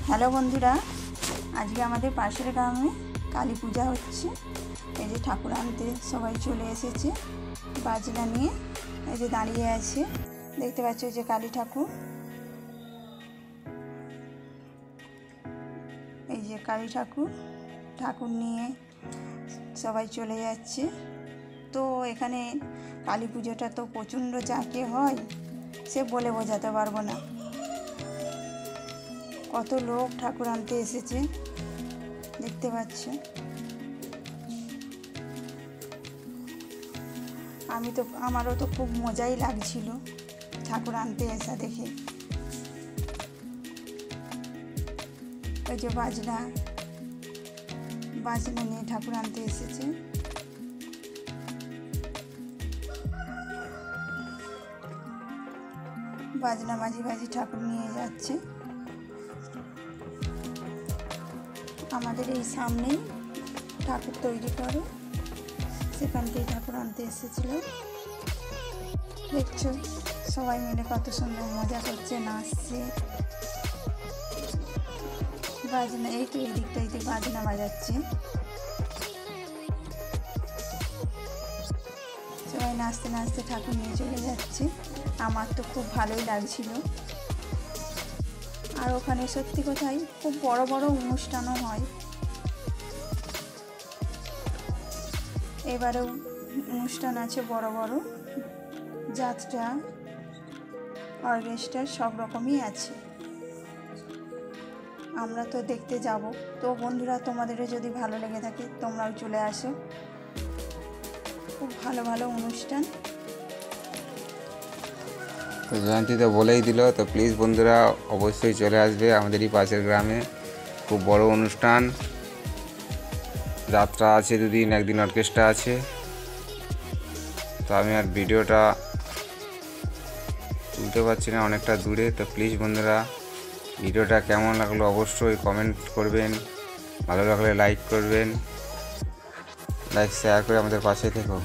Hello বন্ধুরা, আজকে আমাদের পাশের গ্রামে কালী পূজা হচ্ছে। এই যে ঠাকুর আনতে সবাই চলে এসেছে, বাজনা নিয়ে এই যে দাঁড়িয়ে আছে। দেখতে পাচ্ছ যে কালী ঠাকুর, এই যে কালী ঠাকুর, ঠাকুর নিয়ে সবাই চলে যাচ্ছে। তো এখানে কালী পুজোটা তো প্রচণ্ড জাঁকে হয়, সে বলে বোঝাতে পারবো না। কত লোক ঠাকুর আনতে এসেছে দেখতে পাচ্ছ। আমারও তো খুব মজাই লাগছিল ঠাকুর আনতে আসা দেখে। ওই যে বাজনা নিয়ে ঠাকুর আনতে এসেছে। বাজনা বাজি ঠাকুর নিয়ে যাচ্ছে। আমাদের এই সামনেই ঠাকুর তৈরি করে, সেখান থেকে ঠাকুর আনতে এসেছিল। দেখছো সবাই মিলে কত সুন্দর মজা করছে, নাচছে। বাজনা এই তো এই দিকটাইতে বাজনা বাজাচ্ছে, সবাই নাচতে নাচতে ঠাকুর নিয়ে চলে যাচ্ছে। আমার তো খুব ভালোই লাগছিল। আর ওখানে সত্যি কথাই খুব বড় বড় অনুষ্ঠানও হয়। এবারেও অনুষ্ঠান আছে বড় বড়, যাত্রা, অর্কেস্ট্রা সব রকমই আছে। আমরা তো দেখতে যাব। তো বন্ধুরা, তোমাদেরও যদি ভালো লেগে থাকে তোমরাও চলে আসো। খুব ভালো ভালো অনুষ্ঠান। তো জয়ন্তী তো বলেই দিল, তো প্লিজ বন্ধুরা অবশ্যই চলে আসবে আমাদের এই পাশের গ্রামে। খুব বড় অনুষ্ঠান, যাত্রা আছে দুদিন, একদিন অর্কেস্ট্রা আছে। তো আমি আর ভিডিওটা তুলতে পারছি না, অনেকটা দূরে। তো প্লিজ বন্ধুরা ভিডিওটা কেমন লাগলো অবশ্যই কমেন্ট করবেন, ভালো লাগলে লাইক করবেন, লাইক শেয়ার করে আমাদের পাশে থেকো।